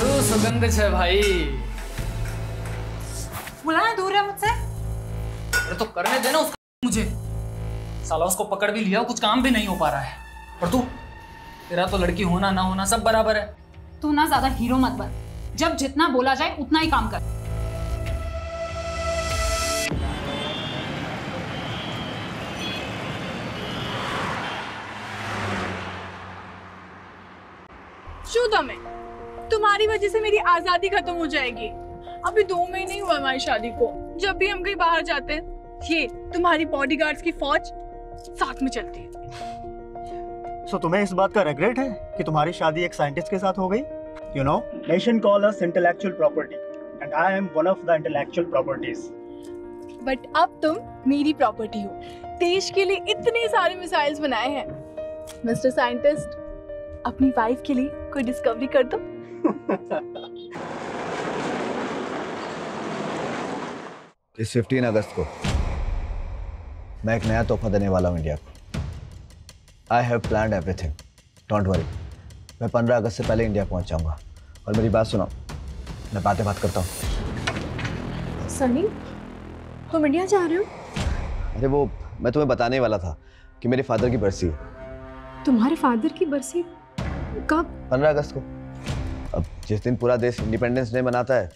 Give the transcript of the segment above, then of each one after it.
सुगंध छे भाई। बुलाना दूर है मुझसे। अरे तो करने देना उसको मुझे। साला उसको पकड़ भी लिया, कुछ काम भी नहीं हो पा रहा है। और तू, तेरा तो लड़की होना ना होना सब बराबर है। तू ना ज्यादा हीरो मत बन। जब जितना बोला जाए उतना ही काम कर। शू तुम्हें, तुम्हारी वजह से मेरी आजादी खत्म हो जाएगी। अभी 2 महीने ही हुआ हमारी शादी को। जब भी हम कहीं बाहर जाते हैं, ये तुम्हारी बॉडीगार्ड्स की फौज साथ में चलती है। So, तुम्हें इस बात का रिग्रेट है कि तुम्हारी शादी एक साइंटिस्ट के साथ हो गई? You know, nation call us intellectual property, and I am one of the intellectual properties. But अब तुम मेरी प्रॉपर्टी हो। देश के लिए इतने सारे मिसाइल्स बनाए हैं। मिस्टर साइंटिस्ट, अपनी वाइफ के लिए कोई डिस्कवरी कर दो। इस 15 अगस्त को मैं एक नया तोहफा देने वाला हूँ इंडिया को। I have planned everything, don't worry. मैं 15 अगस्त से पहले इंडिया पहुंच जाऊंगा। और मेरी बात सुनो, मैं बात करता हूँ। सनी, तुम इंडिया जा रहे हो? अरे वो मैं तुम्हें बताने वाला था कि मेरे फादर की बरसी है। तुम्हारे फादर की बरसी कब? 15 अगस्त को। अब जिस दिन पूरा देश इंडिपेंडेंस डे मनाता है,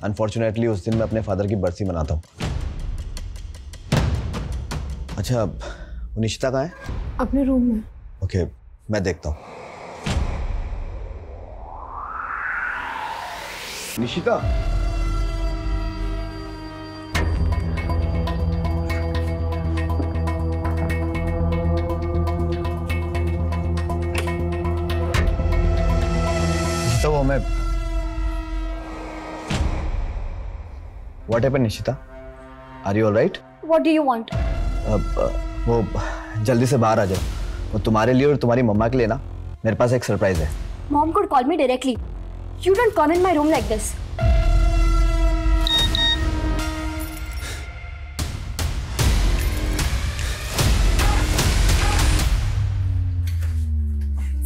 अनफॉर्चुनेटली उस दिन मैं अपने फादर की बरसी मनाता हूँ। अच्छा, वो निशिता कहाँ है? अपने रूम में। ओके, मैं देखता हूँ। निशिता, वो मैं What happened, Nishita? Are you all right? What do you want? वो जल्दी से बाहर आ जाओ। वो तुम्हारे लिए और तुम्हारी मम्मा के लिए ना मेरे पास एक सरप्राइज है। Mom could call me directly. You don't come in my room like this.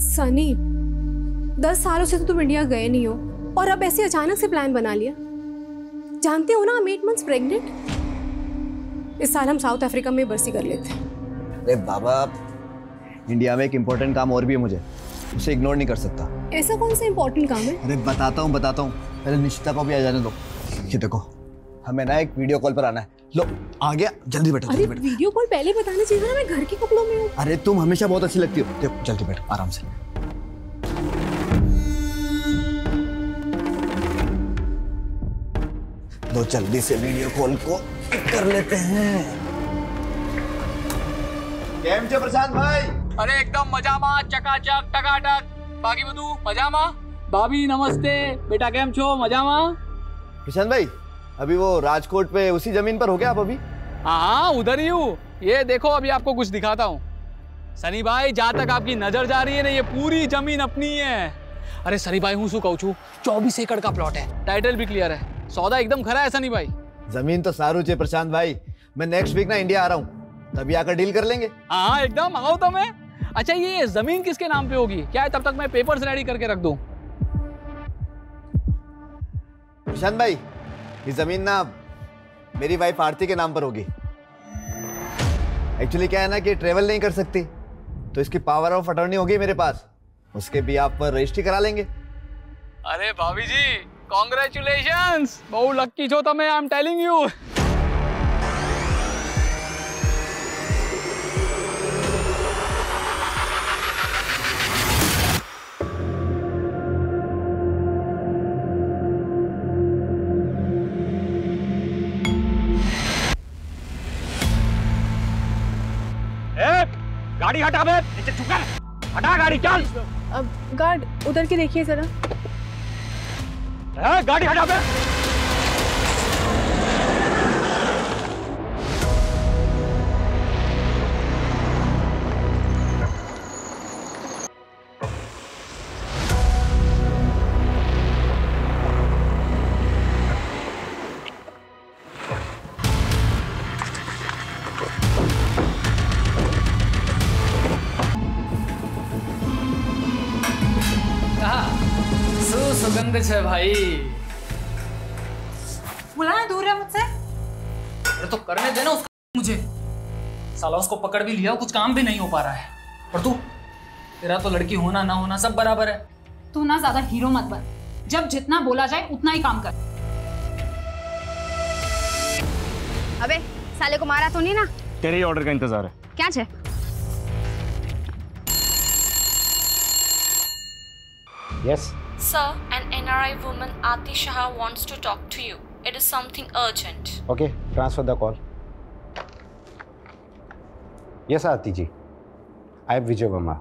Sunny, 10 सालों से तो तुम इंडिया गए नहीं हो और अब ऐसे अचानक से प्लान बना लिया। जानते हो ना, I'm 8 months प्रेग्नेंट। इस साल हम साउथ अफ्रीका में बरसी कर लेते हैं। अरे बाबा, इंडिया में एक इम्पोर्टेंट काम और भी है मुझे, उसे इग्नोर नहीं कर सकता। ऐसा कौन सा इम्पोर्टेंट काम है? अरे बताता हूँ। पहले निशिता को भी आ जाने दो। ये देखो, हमें ना एक वीडियो कॉल पर आना है। लो, आ गया, जल्दी बैठो। अरे वीडियो कॉल पहले बताना चाहिए ना, मैं घर के कपड़ों में हूँ। अरे तुम हमेशा बहुत अच्छी लगती हो। देखो, जल्दी बैठो आराम से। तो जल्दी से वीडियो कॉल को कर लेते हैं। केम छे प्रशांत भाई? अरे एकदम मजामा, चकाचक, टकाटक। बाकी बधु मजामा? भाभी नमस्ते। बेटा केम छो? मजामा? प्रशांत भाई, अभी वो राजकोट पे उसी जमीन पर हो गया आप अभी? हाँ, उधर ही हूँ। ये देखो, अभी आपको कुछ दिखाता हूँ। सनी भाई, जहाँ तक आपकी नजर जा रही है ना, ये पूरी जमीन अपनी है। अरे सनी भाई, हूँ कहूँ छू, 24 एकड़ का प्लॉट है। टाइटल भी क्लियर है। सौदा एकदम खरा है सनी भाई। जमीन तो सारू चे प्रशांत भाई। मैं नेक्स्ट वीक ना इंडिया आ रहा हूँ, तभी आकर डील कर लेंगे। हाँ एकदम, आओ तो मैं। अच्छा, ये जमीन किसके नाम पे होगी? क्या है, तब तक मैं पेपर्स रेडी करके रख दूं। प्रशांत भाई, ये जमीन ना मेरी वाइफ आरती के नाम पर होगी। एक्चुअली क्या है ना कि ट्रेवल नहीं कर सकती, तो इसकी पावर ऑफ अटॉर्नी होगी मेरे पास। उसके भी आप पर रजिस्ट्री करा लेंगे। अरे भाभी जी, कॉन्ग्रेचुलेशंस। बहुत लक्की छो तमे, आई एम टेलिंग यू। गाड़ी हटा बे, नीचे झुक कर। हटा गाड़ी, चल। अब गार्ड, उधर के देखिए जरा। गाड़ी हटा बे। सुगंध है भाई। बुलाना दूर है मुझसे। अरे तो करने देना उसका मुझे। साला उसको पकड़ भी लिया, कुछ काम भी नहीं हो पा रहा है। और तू, तेरा तो लड़की होना ना होना सब बराबर है। तू ना ज्यादा हीरो मत बन। जब जितना बोला जाए उतना ही काम कर। अबे साले को मारा तो नहीं ना? तेरे ही ऑर्डर का इंतजार है। क्या छे? Yes. Sir, an NRI woman Aati Shah wants to talk to you. It is something urgent. Okay, transfer the call. Yes, आती जी। I am विजय वर्मा।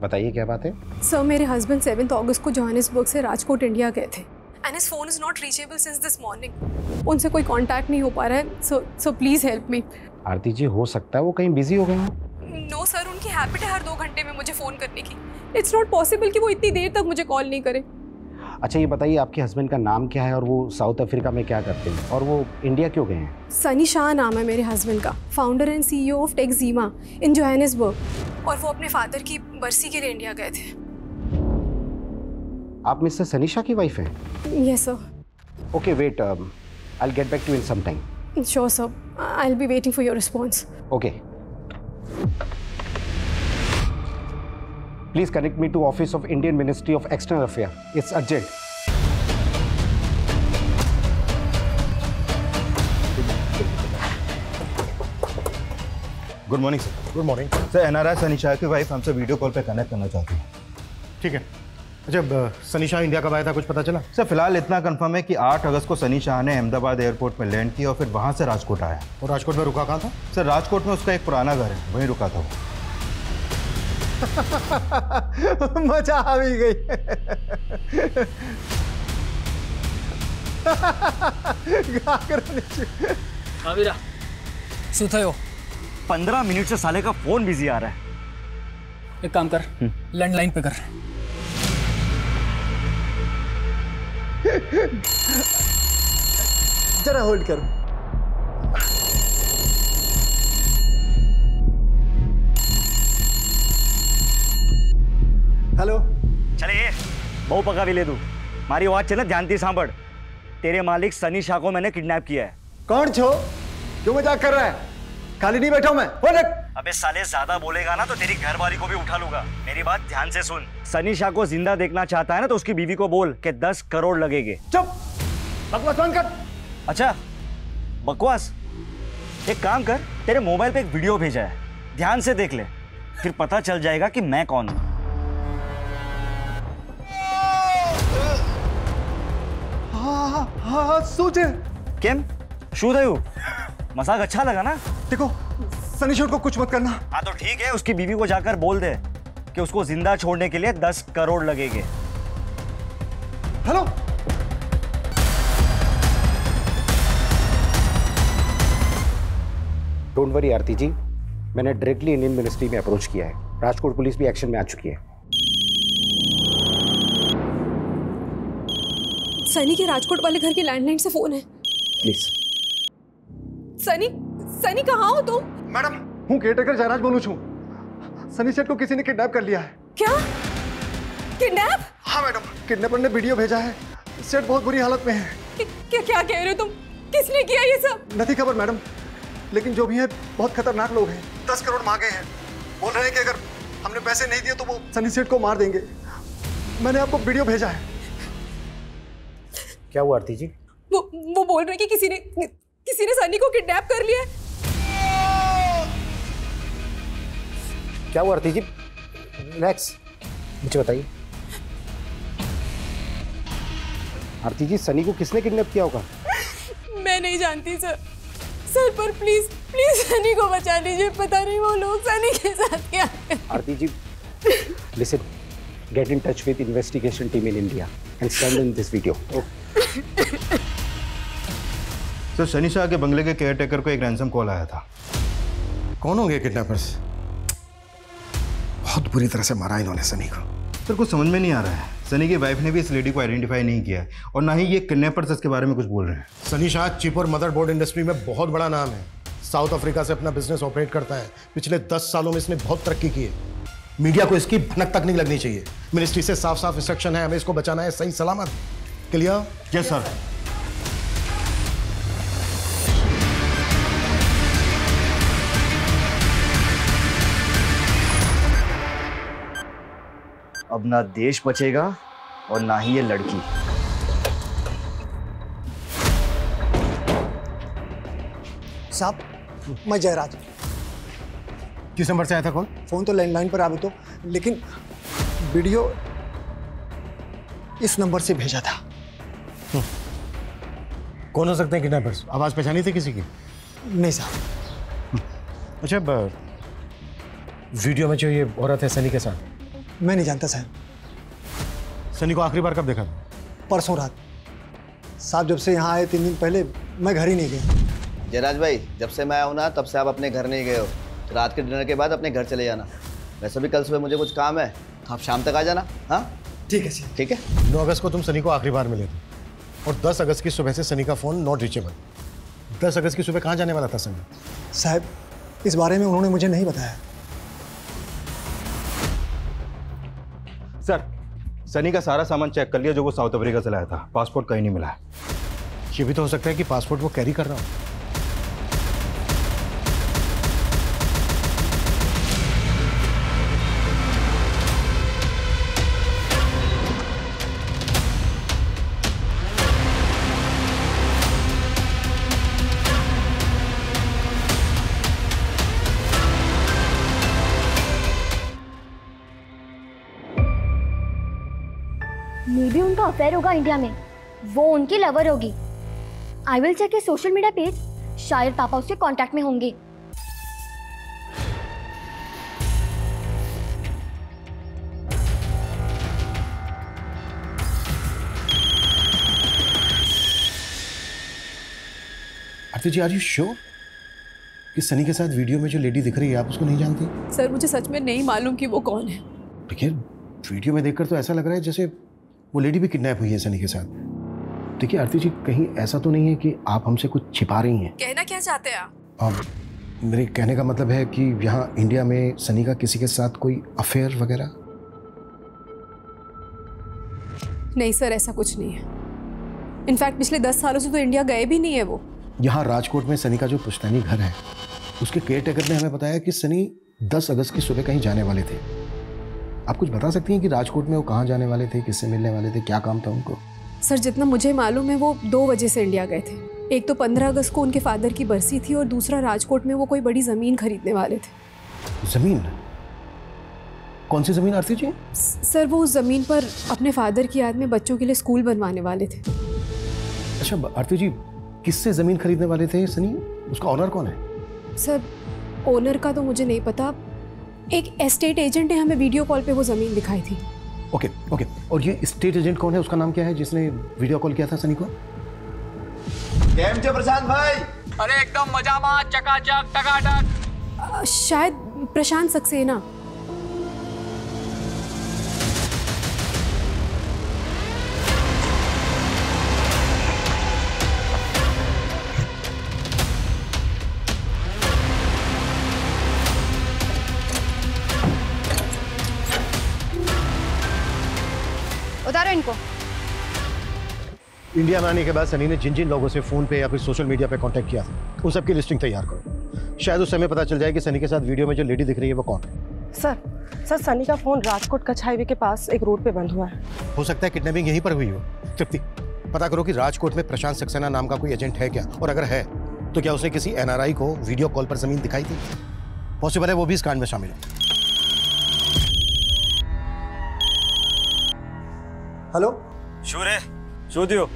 बताइए क्या बात है? सर मेरे हस्बैंड 7 अगस्त को जोहानिसबर्ग से राजकोट इंडिया गए थे and his phone is not reachable since this morning. उनसे कोई कांटेक्ट नहीं हो पा रहा है। So please help me. आरती जी हो सकता है वो कहीं बिजी हो गए हों। नो सर, उनकी हैबिट है हर 2 घंटे में मुझे फ़ोन करने की। इट्स नॉट पॉसिबल कि वो इतनी देर तक मुझे कॉल नहीं करे। अच्छा ये बताइए आपके हस्बैंड का नाम क्या है और वो साउथ अफ्रीका में क्या करते हैं और वो इंडिया क्यों गए हैं? सनी शाह नाम है मेरे हस्बैंड का, फाउंडर एंड CEO ऑफ टेक्जीमा इन जोहानिसबर्ग। और वो अपने फादर की बरसी के लिए इंडिया गए थे। आप मिस्टर सनी शाह की वाइफ हैं? Yes sir. Okay wait, I will get back to in some time. Sure sir, I will be waiting for your response. Okay please connect me to office of Indian ministry of external affair. It's urgent. Good morning sir. Good morning sir NRI Sunny Shah की wife हमसे video call पे connect करना चाहती है। ठीक है। अच्छा Sunny Shah India कब आया था, कुछ पता चला? सर फिलहाल इतना कंफर्म है कि 8 अगस्त को सनी शाह ने अहमदाबाद एयरपोर्ट में लैंड किया और फिर वहाँ से राजकोट आया। और राजकोट में रुका कहाँ था? सर राजकोट में उसका एक पुराना घर है, वहीं रुका था वो। मजा आ भी गई। कावीरा सुथयो 15 मिनट से साले का फोन बिजी आ रहा है। एक काम कर, लैंडलाइन पे कर। जरा होल्ड करो। हेलो। चले ये बहु पका भी ले दू। मारी आवाज चले ध्यान दी सांभड़। तेरे मालिक सनी शाह को मैंने किडनैप किया है। कौन छो? क्यों मजाक कर रहा है? खाली नहीं बैठा हूं मैं। अबे साले ज्यादा बोलेगा ना तो तेरी घरवाली को भी उठा लूंगा। मेरी बात ध्यान से सुन। सनी शाह को जिंदा देखना चाहता है ना तो उसकी बीवी को बोल कि 10 करोड़ लगेंगे। चुप, बकवास बंद कर। अच्छा बकवास? एक काम कर, तेरे मोबाइल पे एक वीडियो भेजा है, ध्यान से देख ले, फिर पता चल जाएगा कि मैं कौन हूं। हाँ सूझे। केम शू थयु? मजाक अच्छा लगा ना? देखो सनी शाह को कुछ मत करना। हाँ तो ठीक है, उसकी बीवी को जाकर बोल दे कि उसको जिंदा छोड़ने के लिए 10 करोड़ लगेंगे। हेलो। डोंट वरी आरती जी, मैंने डायरेक्टली इंडियन मिनिस्ट्री में अप्रोच किया है। राजकोट पुलिस भी एक्शन में आ चुकी है। सनी के राजकोट वाले घर की लैंडलाइन से फोन है। प्लीज। सनी कहाँ हो तुम? मैडम हूँ केयरटेकर जयराज बोलूँ छू। सनी सेठ को किसी ने किडनैप कर लिया है। क्या? किडनैप? हाँ मैडम, किडनैपर ने वीडियो भेजा है। सेठ बहुत बुरी हालत में है। क्या कह रहे हो तुम? किसने किया ये सब? नहीं खबर मैडम, लेकिन जो भी है बहुत खतरनाक लोग हैं। 10 करोड़ मांगे हैं। बोल रहे हैं कि अगर हमने पैसे नहीं दिए तो वो सनी सेठ को मार देंगे। मैंने आपको वीडियो भेजा है। क्या हुआ आरती जी? वो बोल रहे हैं कि किसी ने सनी को किडनैप कर लिया है। क्या हुआ आरती जी? रिलैक्स, मुझे बताइए। आरती जी सनी को किसने किडनैप किया होगा? मैं नहीं जानती सर पर प्लीज सनी को बचा लीजिए। पता नहीं वो लोग सनी के साथ क्या। आरती जी listen, get in touch with investigation team in India and send in this video. Sir Sunny Shah के बंगले के केयरटेकर को एक रैंसम कॉल आया था। कौन होंगे किडनैपर्स? बहुत बुरी तरह से मारा इन्होंने सनी को। सर कुछ समझ में नहीं आ रहा है। सनी की वाइफ ने भी इस लेडी को आइडेंटिफाई नहीं किया है और ना ही ये किडनैपर्स इसके बारे में कुछ बोल रहे हैं। सनी शाह चिप और मदरबोर्ड इंडस्ट्री में बहुत बड़ा नाम है। साउथ अफ्रीका से अपना बिजनेस ऑपरेट करता है। पिछले 10 सालों में इसने बहुत तरक्की की है। मीडिया को इसकी भनक तक नहीं लगनी चाहिए। मिनिस्ट्री से साफ साफ इंस्ट्रक्शन है, हमें इसको बचाना है सही सलामत। क्लियर? Yes sir. अब ना देश बचेगा और ना ही ये लड़की। साहब, मैं जयराज। किस नंबर से आया था कॉल? फोन तो लैंडलाइन पर आ भी तो, लेकिन वीडियो इस नंबर से भेजा था। कौन हो सकते हैं किडनैपर्स? आवाज पहचानी थी किसी की? नहीं साहब। अच्छा, वीडियो में जो ये औरत है सनी के साथ, मैं नहीं जानता साहब। सनी को आखिरी बार कब देखा था? परसों रात। साहब जब से यहाँ आए 3 दिन पहले मैं घर ही नहीं गया। जयराज भाई, जब से मैं आया हूं ना तब से आप अपने घर नहीं गए हो। रात के डिनर के बाद अपने घर चले जाना। वैसे भी कल सुबह मुझे कुछ काम है, तो आप शाम तक आ जाना। हाँ ठीक है सर। ठीक है। 9 अगस्त को तुम सनी को आखिरी बार मिले थे और 10 अगस्त की सुबह से सनी का फोन नॉट रीचेबल। 10 अगस्त की सुबह कहाँ जाने वाला था सनी? साहब इस बारे में उन्होंने मुझे नहीं बताया। सर, सनी का सारा सामान चेक कर लिया जो वो साउथ अफ्रीका से लाया था। पासपोर्ट कहीं नहीं मिला है। ये भी तो हो सकता है कि पासपोर्ट वो कैरी कर रहा हो। मे बी उनका अफेयर होगा इंडिया में, वो उनकी लवर होगी। I will check social media page, शायद पापा उसके कांटेक्ट में होंगे। Aarti ji, are you sure कि सनी के साथ वीडियो में जो लेडी दिख रही है आप उसको नहीं जानती? सर मुझे सच में नहीं मालूम कि वो कौन है। देखिए, वीडियो में देखकर तो ऐसा लग रहा है जैसे वो लेडी भी किडनैप हुई है सनी के साथ। देखिए आरती जी, कहीं ऐसा तो नहीं है कि आप हमसे कुछ छिपा रही हैं? कहना क्या चाहते हैं आप? मेरे कहने का मतलब है कि यहाँ इंडिया में सनी का किसी के साथ कोई अफेयर वगैरह? नहीं सर, ऐसा कुछ नहीं है। इनफैक्ट पिछले 10 सालों से तो इंडिया गए भी नहीं है वो। यहाँ राजकोट में सनी का जो पुश्तैनी घर है, उसके केयरटेकर ने हमें बताया कि सनी 10 अगस्त की सुबह कहीं जाने वाले थे। आप कुछ बता सकती हैं कि राजकोट में वो कहाँ जाने वाले थे, किससे मिलने वाले थे, क्या काम था उनको? सर जितना मुझे मालूम है वो 2 वजह से इंडिया गए थे। एक तो 15 अगस्त को उनके फादर की बरसी थी और दूसरा राजकोट में वो कोई बड़ी ज़मीन खरीदने वाले थे। ज़मीन? कौन सी ज़मीन आरती जी? सर वो उस ज़मीन पर अपने फादर की याद में बच्चों के लिए स्कूल बनवाने वाले थे। अच्छा आरती जी, किससे ज़मीन खरीदने वाले थे सनी? उसका ऑनर कौन है? सर ओनर का तो मुझे नहीं पता। एक एस्टेट एजेंट ने हमें वीडियो कॉल पे वो ज़मीन दिखाई थी। ओके। और ये स्टेट एजेंट कौन है? उसका नाम क्या है जिसने वीडियो कॉल किया था सनी को? केम छे प्रशांत भाई? अरे एकदम मजामा, चकाचक, टकाटक। शायद प्रशांत सक्सेना। उतारो इनको। इंडिया में आने के बाद सनी ने जिन जिन लोगों से फोन पे या फिर सोशल मीडिया पे कांटेक्ट किया था उन सबकी लिस्टिंग तैयार करो। शायद उस समय पता चल जाए कि सनी के साथ वीडियो में जो लेडी दिख रही है वो कौन है। सर सनी का फोन राजकोट कच्छ हाईवे के पास एक रोड पे बंद हुआ है। हो सकता है किडनैपिंग यहीं पर हुई हो। तृप्ति, पता करो कि राजकोट में प्रशांत सक्सेना नाम का कोई एजेंट है क्या, और अगर है तो क्या उसने किसी NRI को वीडियो कॉल पर जमीन दिखाई थी? पॉसिबल है वो भी इस कांड में शामिल है। हेलो शूरे, शूदियो,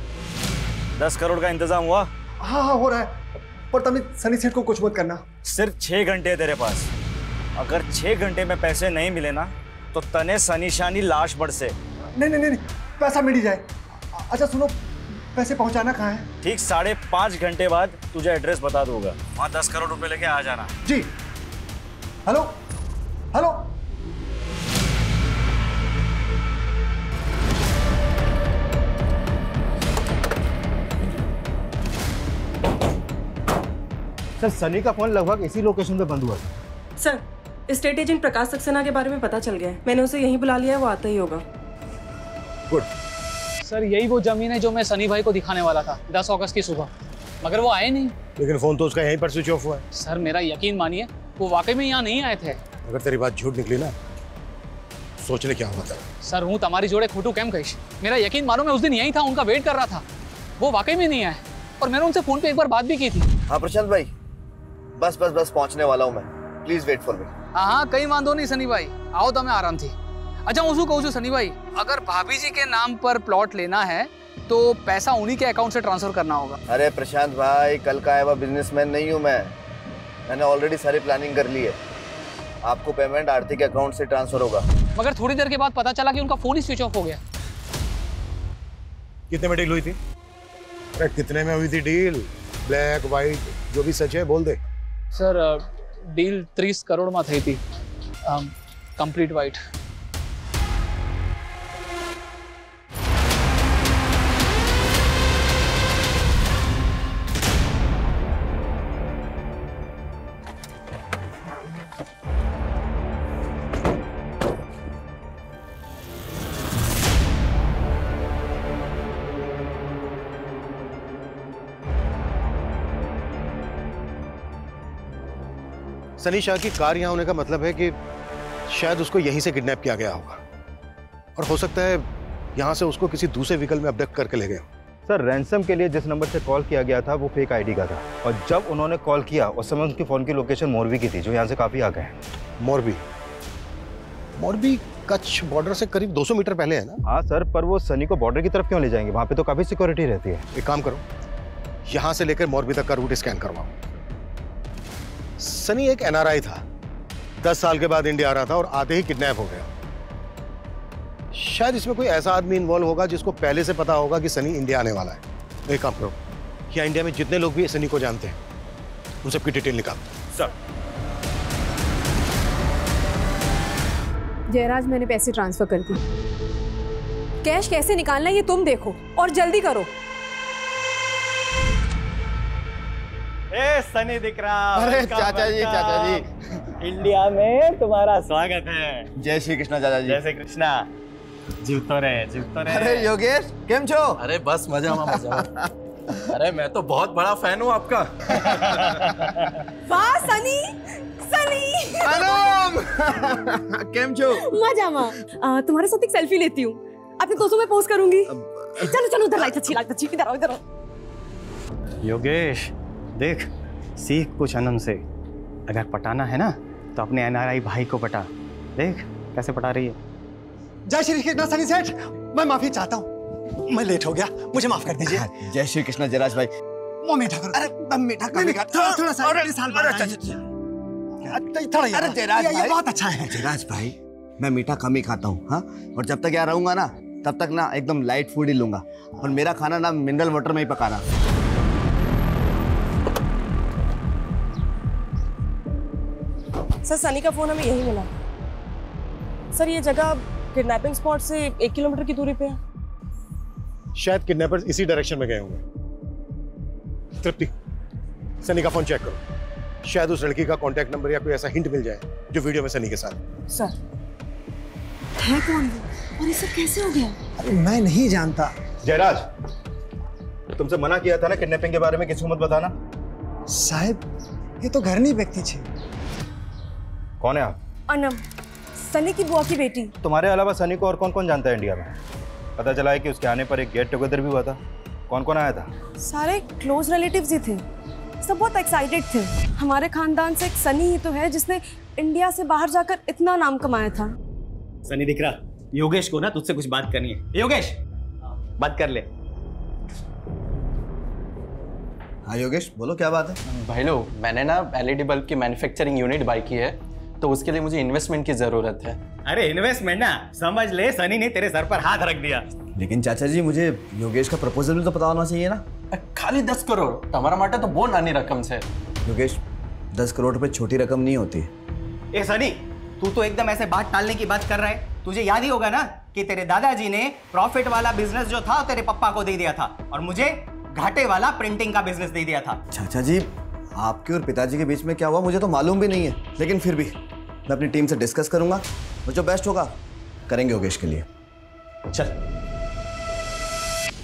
10 करोड़ का इंतजाम हुआ? हाँ हो रहा है, पर तुम सनी सेठ को कुछ मत करना। सिर्फ 6 घंटे है तेरे पास। अगर 6 घंटे में पैसे नहीं मिले ना तो तने सनीशानी लाश बढ़ से। नहीं, पैसा मिल ही जाए। अच्छा सुनो, पैसे पहुंचाना कहाँ है? ठीक 5.5 घंटे बाद तुझे एड्रेस बता दूंगा, वहाँ 10 करोड़ रुपए लेके आ जाना। जी। हेलो। सर, सनी का फोन लगभग इसी लोकेशन पे बंद हुआ था। सर स्टेट एजेंट प्रकाश सक्सेना के बारे में पता चल गया है। मैंने उसे यहीं बुला लिया है, वो आता ही होगा। गुड सर, यही वो जमीन है जो मैं सनी भाई को दिखाने वाला था 10 अगस्त की सुबह, मगर वो आए नहीं। लेकिन फोन तो उसका यहीं पर स्विच ऑफ हुआ है। सर मेरा यकीन मानिए, वो वाकई में यहाँ नहीं आए थे। अगर तेरी बात झूठ निकली ना, सोच ले क्या हुआ था। सर हूँ तुम्हारी जोड़े खोटू केम कहीश, मेरा यकीन मानो मैं उस दिन यहीं था, उनका वेट कर रहा था। वो वाकई में नहीं आए और मैंने उनसे फोन पे एक बार बात भी की थी। हाँ प्रशांत भाई, बस पहुंचने वाला हूँ मैं, प्लीज वेट फॉर मी। हाँ कहीं वांधो नहीं सनी भाई, आओ तो मैं आराम थी। अच्छा उसको कहूँ सनी भाई, अगर भाभी जी के नाम पर प्लॉट लेना है तो पैसा उन्हीं के अकाउंट से ट्रांसफर करना होगा। अरे प्रशांत भाई, कल का आया हुआ बिजनेसमैन नहीं हूँ मैंने ऑलरेडी सारी प्लानिंग कर ली है। आपको पेमेंट आरती के अकाउंट से ट्रांसफर होगा। मगर थोड़ी देर के बाद पता चला कि उनका फोन ही स्विच ऑफ हो गया। कितने में डील हुई थी? अरे कितने में हुई थी डील? ब्लैक व्हाइट जो भी सच है बोल दे। सर डील 30 करोड़ में थी थी, कंप्लीट वाइट। सनी शाह की कार यहाँ होने का मतलब है कि शायद उसको यहीं से किडनैप किया गया होगा, और हो सकता है यहाँ से उसको किसी दूसरे व्हीकल में अबडक्ट करके ले गए। सर रैंसम के लिए जिस नंबर से कॉल किया गया था वो फेक आईडी का था, और जब उन्होंने कॉल किया उस समय उनकी फ़ोन की लोकेशन मोरबी की थी, जो यहाँ से काफ़ी आगे है। मोरबी कच्छ बॉर्डर से करीब 200 मीटर पहले है ना? हाँ सर, पर वो सनी को बॉर्डर की तरफ क्यों ले जाएंगे? वहाँ पे तो काफ़ी सिक्योरिटी रहती है। एक काम करो, यहाँ से लेकर मोरबी तक का रूट स्कैन करवाओ। सनी एक एनआरआई था, 10 साल के बाद इंडिया आ रहा था और आते ही किडनैप हो गया। शायद इसमें कोई ऐसा आदमी इन्वॉल्व होगा जिसको पहले से पता होगा कि सनी इंडिया आने वाला है। एक काम करो, यहाँ इंडिया में जितने लोग भी सनी को जानते हैं उन सबकी डिटेल निकालो। सर जयराज, मैंने पैसे ट्रांसफर कर दी। कैश कैसे निकालना है ये तुम देखो और जल्दी करो। ए सनी दिख रहा। अरे चाचा जी, इंडिया में तुम्हारा स्वागत है। जय श्री कृष्णा चाचा जी। जय श्री कृष्णा। जीवतो रहे। अरे योगेश केम छो? अरे बस मजा। अरे मैं तो बहुत बड़ा फैन हूँ आपका। वाह सनी। केम छो? मजा माँ, तुम्हारे साथ एक सेल्फी लेती हूँ, अपने दोस्तों में पोस्ट करूंगी। चलो उधर लाइट अच्छी इधर आओ। योगेश देख, सीख कुछ अनम से। अगर पटाना है ना तो अपने एनआरआई भाई को पटा। देख कैसे पटा रही है। जय श्री कृष्णा सनी सेठ, मैं माफी चाहता हूँ, मैं लेट हो गया, मुझे माफ कर दीजिए। जय श्री कृष्णा जयराज भाई। वो मीठा करो। अरे मीठा करो, थोड़ा सा थोड़ा। अरे जयराज भाई, ये बहुत अच्छा है। जयराज भाई, मैं मीठा कम ही खाता हूँ। हाँ, और जब तक यहाँ रहूंगा ना तब तक ना एकदम लाइट फूड ही लूंगा, और मेरा खाना ना मिनरल वाटर में ही पकाना। सर सनी का फोन हमें यही मिला। सर ये जगह किडनैपिंग स्पॉट से 1 किलोमीटर की दूरी पे है। शायद किडनैपर्स इसी डायरेक्शन में गए होंगे। तृप्ति, सनी का फोन चेक करो, शायद उस लड़की का कांटेक्ट नंबर या कोई ऐसा हिंट मिल जाए जो वीडियो में सनी के साथ। सर है कौन वो और ये सब कैसे हो गया? अरे मैं नहीं जानता। जयराज, तुमसे मना किया था ना किडनैपिंग के बारे में, किसी को मत बताना। साहब ये तो घरनी व्यक्ति छे। कौन है आप? अनम, सनी की बुआ की बेटी। तुम्हारे अलावा सनी को और कौन कौन जानता है इंडिया में? पता चला है कि उसके आने पर एक गेट टुगेदर भी हुआ था। कौन कौन आया था? सारे क्लोज रिलेटिव्स ही थे, सब बहुत एक्साइटेड थे। हमारे खानदान से एक सनी ही तो है जिसने इंडिया से बाहर जाकर इतना नाम कमाया था। सनी दिख रहा। योगेश को ना तुझसे कुछ बात करनी है। योगेश बात कर ले। हाँ योगेश बोलो, क्या बात है? भाई लोग, मैंने ना एलईडी बल्ब की मैन्युफैक्चरिंग यूनिट बाय की है, तो उसके लिए मुझे इन्वेस्टमेंट की जरूरत है। अरे इन्वेस्टमेंट ना समझ ले, सनी ने तेरे सर पर हाथ रख दिया। लेकिन चाचा जी, मुझे योगेश का प्रपोजल भी तो पता होना चाहिए ना। खाली 10 करोड़ तुम्हारा माटा तो बहुत नानी रकम से। योगेश, 10 करोड़ रुपए छोटी रकम नहीं होती। ए सनी, तू तो एकदम ऐसे बात टालने की बात कर रहा है। तुझे याद ही होगा ना कि तेरे दादाजी ने प्रॉफिट वाला बिजनेस जो था तेरे पप्पा को दे दिया था, और मुझे घाटे वाला प्रिंटिंग का बिजनेस दे दिया था। चाचा जी, आपके और पिताजी के बीच में क्या हुआ मुझे तो मालूम भी नहीं है, लेकिन फिर भी मैं अपनी टीम से डिस्कस करूंगा और जो बेस्ट होगा करेंगे योगेश के लिए। चल।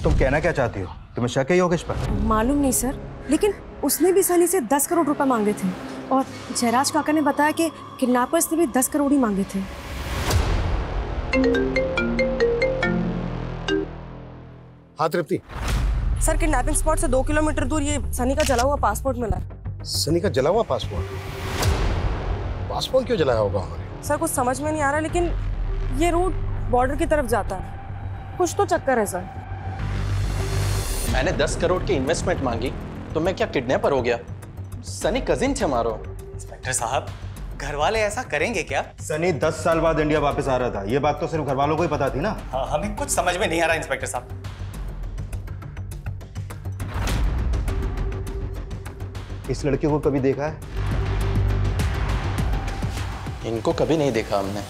तुम कहना क्या चाहती हो? तुम्हें शक है योगेश पर? मालूम नहीं सर, लेकिन उसने भी सनी से 10 करोड़ रुपए मांगे थे और जयराज काका ने बताया कि किडनैपर्स ने भी 10 करोड़ ही मांगे थे। हाँ तृप्ति। सर किडनैपिंग स्पॉट से 2 किलोमीटर दूर ये सनी का जला हुआ पासपोर्ट मिला है। सनी का जला हुआ पासपोर्ट? पासपोर्ट क्यों जलाया होगा उन्होंने? सर कुछ समझ में नहीं आ रहा, लेकिन ये रूट बॉर्डर की तरफ जाता है। कुछ तो चक्कर है सर। मैंने 10 करोड़ की इन्वेस्टमेंट मांगी तो मैं क्या किडनैपर हो गया? सनी कजिन थे हमारो। इंस्पेक्टर साहब, घर वाले ऐसा करेंगे क्या? सनी 10 साल बाद इंडिया वापस आ रहा था, ये बात तो सिर्फ घर वालों को ही पता थी ना। हाँ, हमें कुछ समझ में नहीं आ रहा इंस्पेक्टर साहब। इस लड़के को कभी देखा है? इनको कभी नहीं देखा हमने।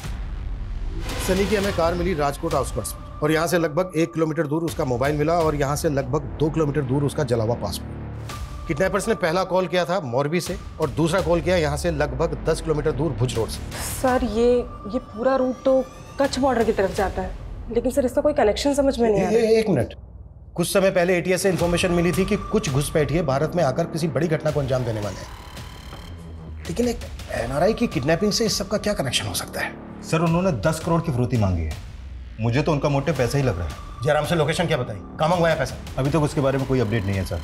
सनी की हमें कार मिली राजकोट आउटस्कर्ट्स में और यहाँ से लगभग 1 किलोमीटर दूर उसका मोबाइल मिला और यहाँ से लगभग 2 किलोमीटर दूर उसका जला हुआ पासपोर्ट। किडनैपर्स ने पहला कॉल किया था मोरबी से और दूसरा कॉल किया यहाँ से लगभग 10 किलोमीटर दूर भुज रोड से। सर ये पूरा रूट तो कच्छ बॉर्डर की तरफ जाता है, लेकिन सर इसका कोई कनेक्शन समझ में नहीं आ रहा। एक मिनट, कुछ समय पहले एटीएस से इंफॉर्मेशन मिली थी कि कुछ घुसपैठिए भारत में आकर किसी बड़ी घटना को अंजाम देने वाले हैं, लेकिन एक एनआरआई की किडनैपिंग से इस सब का क्या कनेक्शन हो सकता है? सर उन्होंने 10 करोड़ की फिरौती मांगी है, मुझे तो उनका मोटे पैसा ही लग रहा है। जयराम से लोकेशन क्या बताई, कहाँ मंगवाया पैसा? अभी तक उसके बारे में कोई अपडेट नहीं है सर,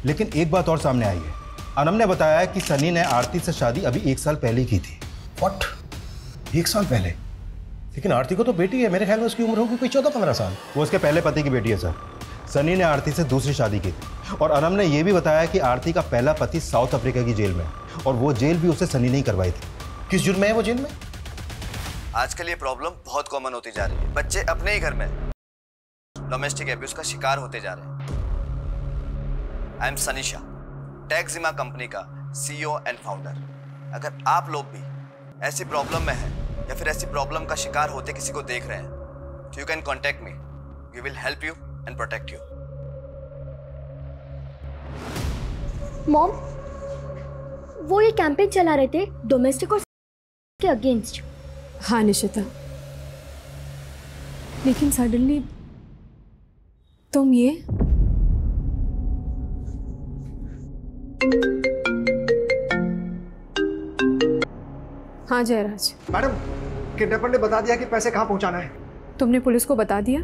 लेकिन एक बात और सामने आई है। अनम ने बताया कि सनी ने आरती से शादी अभी 1 साल पहले की थी। व्हाट? 1 साल पहले? लेकिन आरती को तो बेटी है, मेरे ख्याल में उसकी उम्र होगी कोई 14-15 साल। वो उसके पहले पति की बेटी है सर। सनी ने आरती से दूसरी शादी की थी और अनम ने यह भी बताया कि आरती का पहला पति साउथ अफ्रीका की जेल में है और वो जेल भी उसे सनी ने ही करवाई थी। किस जुर्म में है वो जेल में? आजकल ये प्रॉब्लम बहुत कॉमन होती जा रही है। बच्चे अपने ही घर में डोमेस्टिक एब्यूज का शिकार होते जा रहे हैं। आई एम सनीशा, टैक्सिमा कंपनी का CEO एंड फाउंडर। अगर आप लोग भी ऐसी प्रॉब्लम में हैं या फिर ऐसी प्रॉब्लम का शिकार होते किसी को देख रहे हैं तो you can contact me, we will help you and protect you. Mom, वो ये कैंपेन चला रहे थे डोमेस्टिक और के अगेंस्ट। हाँ निशिता, लेकिन सडनली तुम ये हाँ जयराज। मैडम, किडनैपर ने बता दिया कि पैसे कहाँ पहुंचाना है। तुमने पुलिस को बता दिया?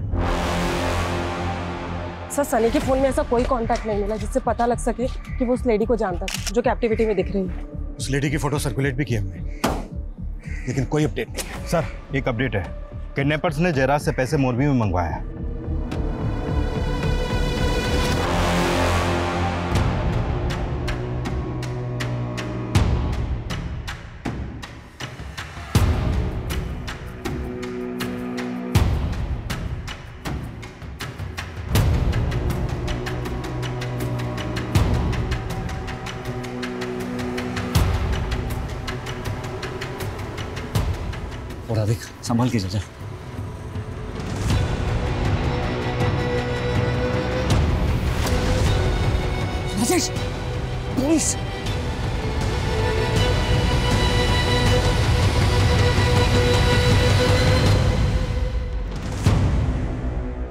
सर सनी के फोन में ऐसा कोई कांटेक्ट नहीं मिला जिससे पता लग सके कि वो उस लेडी को जानता था जो कैप्टिविटी में दिख रही है। उस लेडी की फोटो सर्कुलेट भी की हमने, लेकिन कोई अपडेट नहीं है। सर एक अपडेट है, किडनैपर्स ने जयराज से पैसे मोरबी में मंगवाए हैं। और देख संभाल के जा। राजेश, पुलिस!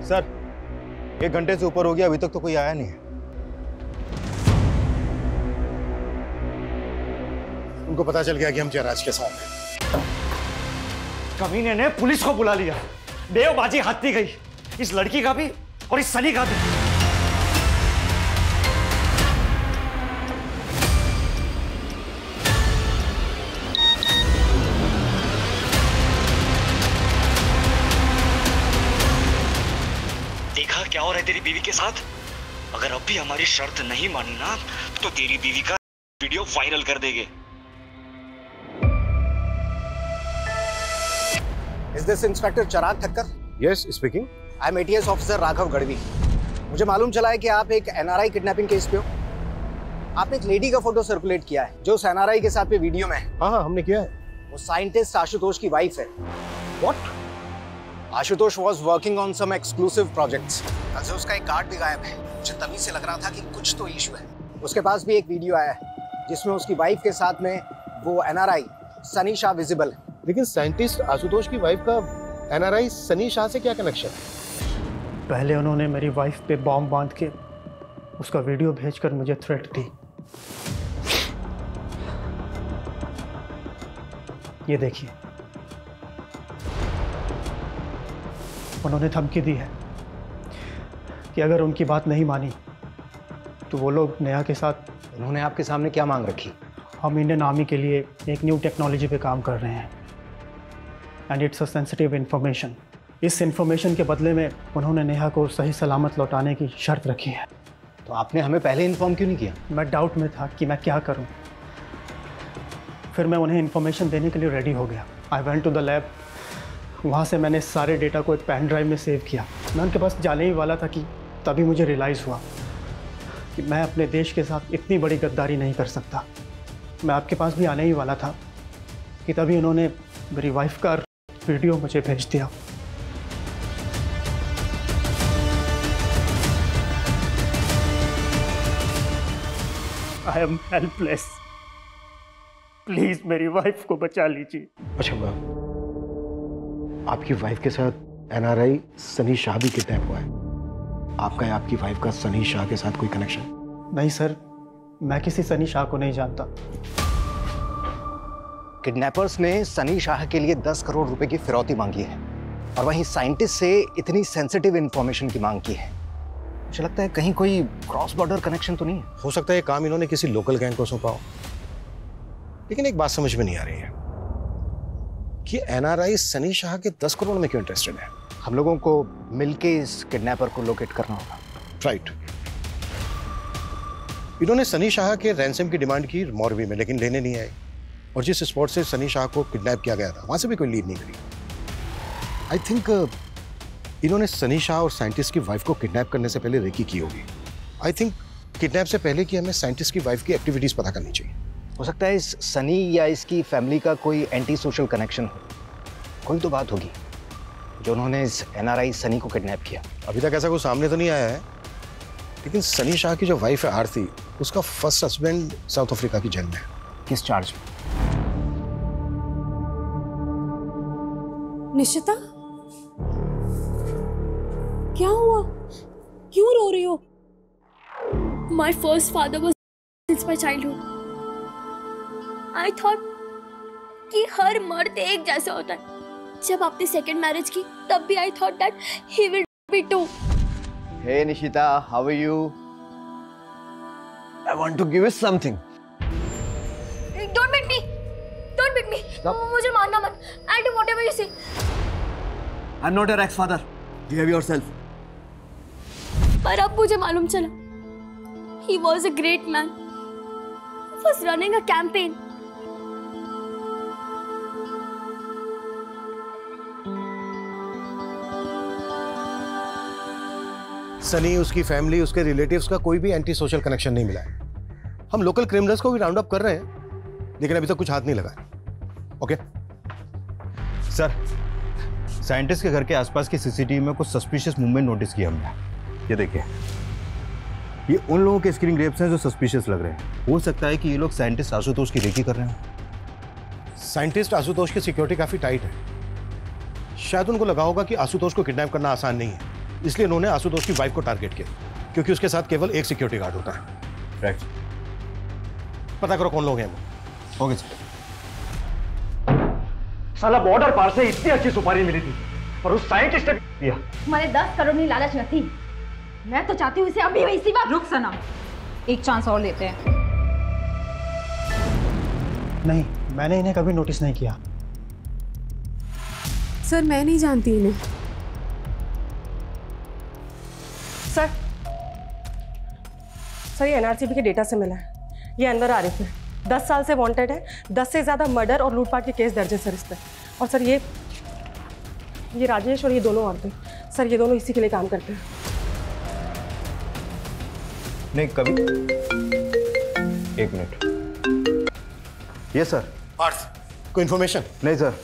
सर 1 घंटे से ऊपर हो गया, अभी तक तो कोई आया नहीं है। उनको पता चल गया कि हम जयराज के साथ हैं। कमीने ने पुलिस को बुला लिया, देवबाजी हाथी गई, इस लड़की का भी और इस सनी का भी। देखा क्या हो रहा है तेरी बीवी के साथ? अगर अब भी हमारी शर्त नहीं मानी ना तो तेरी बीवी का वीडियो वायरल कर देंगे। Is this Inspector Chirag Thakkar? Yes, speaking. I'm ATS Officer Raghav Gadhvi. मुझे मालूम चला है कि आप एक NRI किडनैपिंग केस पे हो। आपने एक लेडी का फोटो सर्कुलेट किया है जो उस NRI के साथ पे वीडियो में है। हाँ हमने किया है। वो साइंटिस्ट आशुतोष की वाइफ है। What? Ashutosh was working on some exclusive projects। कल से उसका एक कार्ड भी गायब है। मुझे तभी से लग रहा था कि कुछ तो इशू है। उसके पास भी एक वीडियो आया है जिसमें उसकी वाइफ के साथ में वो NRI सनी शाह विजिबल है। लेकिन साइंटिस्ट आशुतोष की वाइफ का एनआरआई सनी शाह से क्या कनेक्शन? पहले उन्होंने मेरी वाइफ पे बॉम्ब बांध के उसका वीडियो भेजकर मुझे थ्रेट दी। ये देखिए, उन्होंने धमकी दी है कि अगर उनकी बात नहीं मानी तो वो लोग नेहा के साथ। उन्होंने आपके सामने क्या मांग रखी? हम इंडियन आर्मी के लिए एक न्यू टेक्नोलॉजी पे काम कर रहे हैं and it's a sensitive information. इस इंफॉर्मेशन के बदले में उन्होंने नेहा को सही सलामत लौटाने की शर्त रखी है। तो आपने हमें पहले इन्फॉर्म क्यों नहीं किया? मैं डाउट में था कि मैं क्या करूं। फिर मैं उन्हें इन्फॉर्मेशन देने के लिए रेडी हो गया। I went to the lab. वहाँ से मैंने सारे डेटा को एक पेन ड्राइव में सेव किया। मैं उनके पास जाने ही वाला था कि तभी मुझे रियलाइज़ हुआ कि मैं अपने देश के साथ इतनी बड़ी गद्दारी नहीं कर सकता। मैं आपके पास भी आने ही वाला था कि तभी उन्होंने मेरी वाइफ का वीडियो मुझे भेज दिया। I am helpless. प्लीज मेरी वाइफ को बचा लीजिए। अच्छा, आपकी वाइफ के साथ एनआरआई सनी शाह भी किडनैप हुआ है। आपका या आपकी वाइफ का सनी शाह के साथ कोई कनेक्शन? नहीं सर, मैं किसी सनी शाह को नहीं जानता। किडनैपर्स ने सनी शाह के लिए 10 करोड़ रुपए की फिरौती मांगी है और वहीं साइंटिस्ट से इतनी सेंसिटिव इंफॉर्मेशन की मांग की है। मुझे लगता है कहीं कोई क्रॉस बॉर्डर कनेक्शन तो नहीं है। हो सकता है ये काम इन्होंने किसी लोकल गैंग को सौंपा हो। लेकिन एक बात समझ में नहीं आ रही है कि एनआरआई सनी शाह के 10 करोड़ में क्यों इंटरेस्टेड है। हम लोगों को मिलके इस किडनैपर को लोकेट करना होगा। राइट। इन्होंने सनी शाह के रैंसम की डिमांड की मॉरवी में, लेकिन लेने नहीं आए। और जिस स्पॉट से सनी शाह को किडनैप किया गया था वहां से भी कोई लीड नहीं करी। आई थिंक इन्होंने सनी शाह और साइंटिस्ट की वाइफ को किडनैप करने से पहले रेकी की होगी। आई थिंक किडनैप से पहले कि हमें साइंटिस्ट की वाइफ की एक्टिविटीज पता करनी चाहिए। हो सकता है इस सनी या इसकी फैमिली का कोई एंटी सोशल कनेक्शन हो। कोई तो बात होगी जो उन्होंने इस एनआरआई सनी को किडनैप किया। अभी तक ऐसा कोई सामने तो नहीं आया है, लेकिन सनी शाह की जो वाइफ है आरती, उसका फर्स्ट हस्बैंड साउथ अफ्रीका की जेल में है। किस चार्ज में? निशिता, क्या हुआ? क्यों रो रही हो? My first father was since my childhood. I thought कि हर मर्द एक जैसा होता है। जब आपने सेकंड मैरिज की तब भी I thought that he will be too. Hey Nishita, how are you? I want to give you something. Don't beat me. Don't beat me. मुझे मारना मत. I'll do whatever you say. I'm not your ex-father. Behave yourself. पर अब मुझे मालूम चला. He was a great man. He was running a campaign. Sunny, उसकी family, उसके रिलेटिव्स का कोई भी एंटी सोशल कनेक्शन नहीं मिला है। हम लोकल क्रिमिनल्स को भी राउंड अप कर रहे हैं, लेकिन अभी तक कुछ हाथ नहीं लगा। ओके सर, साइंटिस्ट के घर के आसपास की सीसीटीवी में कुछ सस्पिशियस मूवमेंट नोटिस किया हमने। ये देखिए, ये उन लोगों के स्क्रीन ग्रेप्स हैं जो सस्पिशियस लग रहे हैं। हो सकता है कि ये लोग साइंटिस्ट आशुतोष की रेकी कर रहे हैं। साइंटिस्ट आशुतोष की सिक्योरिटी काफी टाइट है। शायद उनको लगा होगा कि आशुतोष को किडनैप करना आसान नहीं है, इसलिए उन्होंने आशुतोष की वाइफ को टारगेट किया, क्योंकि उसके साथ केवल एक सिक्योरिटी गार्ड होता है। राइट। पता करो कौन लोग हैं वो। Okay sir. साला बॉर्डर पार से इतनी अच्छी सुपारी मिली थी और उस साइंटिस्ट ने दिया। हमारे 10 करोड़ की लालच न थी। मैं तो चाहती हूँ इसे अभी इसी वक्त। रुक सना, एक चांस और लेते हैं। नहीं, मैंने इन्हें कभी नोटिस नहीं किया। सर, मैं नहीं जानती इन्हें। सर, ये एनआरसीबी के डेटा से मिला है। ये अनवर आरिफ है, 10 साल से वांटेड है। 10 से ज़्यादा मर्डर और लूटपाट के केस दर्ज है सर इस पर। और सर ये राजेश और ये दोनों औरतें, सर ये दोनों इसी के लिए काम करते हैं। नहीं, कभी। एक मिनट। ये सर। पार्थ, कोई इन्फॉर्मेशन? नहीं सर,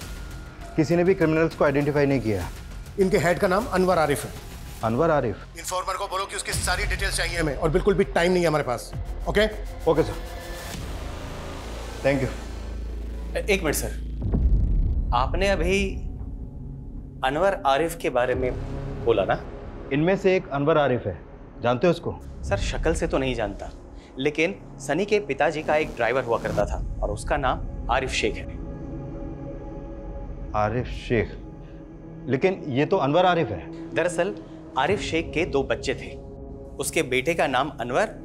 किसी ने भी क्रिमिनल्स को आइडेंटिफाई नहीं किया। इनके हेड का नाम अनवर आरिफ है। अनवर आरिफ? इन्फॉर्मर को बोलो कि उसकी सारी डिटेल्स चाहिए हमें, और बिल्कुल भी टाइम नहीं है हमारे पास। Okay? Okay sir, thank you. एक मिनट सर, आपने अभी अनवर आरिफ के बारे में बोला ना? इनमें से एक अनवर आरिफ है, जानते हो उसको? सर शक्ल से तो नहीं जानता, लेकिन सनी के पिताजी का एक ड्राइवर हुआ करता था और उसका नाम आरिफ शेख है। आरिफ शेख? लेकिन ये तो अनवर आरिफ है। दरअसल आरिफ शेख के 2 बच्चे थे, उसके बेटे का नाम अनवर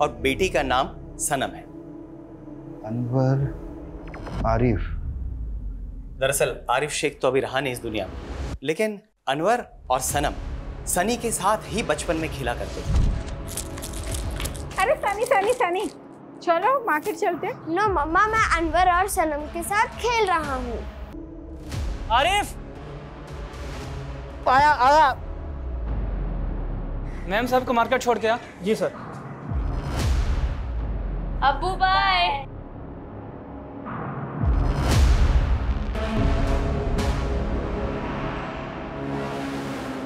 और बेटी का नाम सनम है। अनवर आरिफ? दरअसल आरिफ शेख तो अभी रहा नहीं इस दुनिया में, लेकिन अनवर और सनम सनी के साथ ही बचपन में खेला करते थे। अरे सनी सनी सनी, चलो मार्केट चलते। नो मम्मा, मैं अनवर और सनम के साथ खेल रहा हूँ। आरिफ! आया आया। मैम साहब को मार्केट छोड़ के आ। जी सर। अब्बू बाय।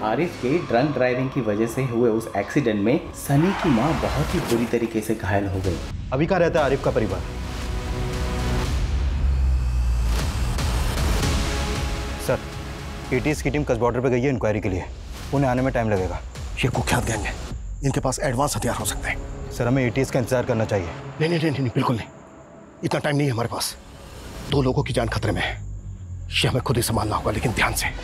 आरिफ के ड्रंक ड्राइविंग की वजह से हुए उस एक्सीडेंट में सनी की मां बहुत ही बुरी तरीके से घायल हो गई। अभी कहाँ रहता है आरिफ का परिवार? सर, एटीएस की टीम कस बॉर्डर पे गई है इंक्वायरी के लिए, उन्हें आने में टाइम लगेगा। ये कुख्यात गैंग है, इनके पास एडवांस हथियार हो सकते हैं। सर, हमें एटीएस का इंतजार करना चाहिए। नहीं नहीं नहीं नहीं, बिल्कुल नहीं, इतना टाइम नहीं है हमारे पास। 2 लोगों की जान खतरे में है, ये हमें खुद ही संभालना होगा, लेकिन ध्यान से।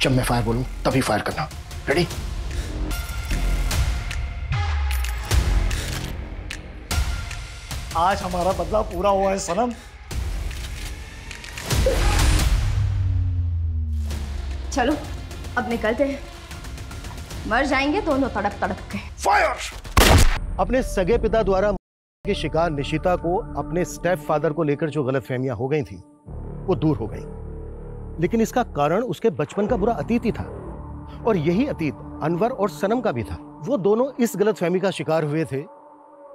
जब मैं फायर बोलूं तभी फायर करना। रेडी? आज हमारा बदला पूरा हुआ है सनम। चलो अब निकलते हैं, मर जाएंगे दोनों तड़प तड़प के। फायर! अपने सगे पिता द्वारा के शिकार निशिता को अपने स्टेप फादर को लेकर जो गलतफहमियां हो गई थी वो दूर हो गई, लेकिन इसका कारण उसके बचपन का बुरा अतीत ही था। और यही अतीत अनवर और सनम का भी था। वो दोनों इस गलतफहमी का शिकार हुए थे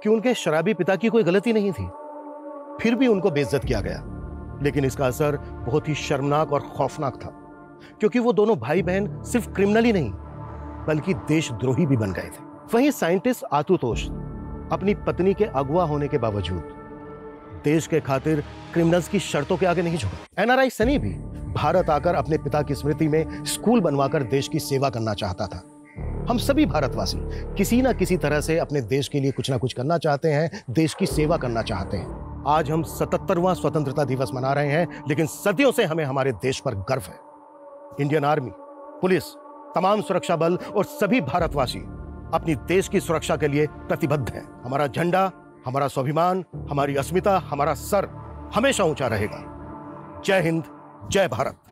कि उनके शराबी पिता की कोई गलती नहीं थी, फिर भी उनको बेइज्जत किया गया। लेकिन इसका असर बहुत ही शर्मनाक और खौफनाक था, क्योंकि वो दोनों भाई बहन सिर्फ क्रिमिनल ही नहीं बल्कि देशद्रोही भी बन गए थे। वहीं साइंटिस्ट आशुतोष अपनी पत्नी के अगवा होने के बावजूद देश के खातिर क्रिमिनल्स की शर्तों के आगे नहीं झुका। एनआरआई सनी भी भारत आकर अपने पिता की स्मृति में स्कूल बनवाकर देश की सेवा करना चाहता था। हम सभी भारतवासी किसी ना किसी तरह से अपने देश के लिए कुछ ना कुछ करना चाहते हैं, देश की सेवा करना चाहते हैं। आज हम 77वां स्वतंत्रता दिवस मना रहे हैं, लेकिन सदियों से हमें हमारे देश पर गर्व है। इंडियन आर्मी, पुलिस, तमाम सुरक्षा बल और सभी भारतवासी अपनी देश की सुरक्षा के लिए प्रतिबद्ध हैं। हमारा झंडा, हमारा स्वाभिमान, हमारी अस्मिता, हमारा सर हमेशा ऊंचा रहेगा। जय हिंद, जय भारत।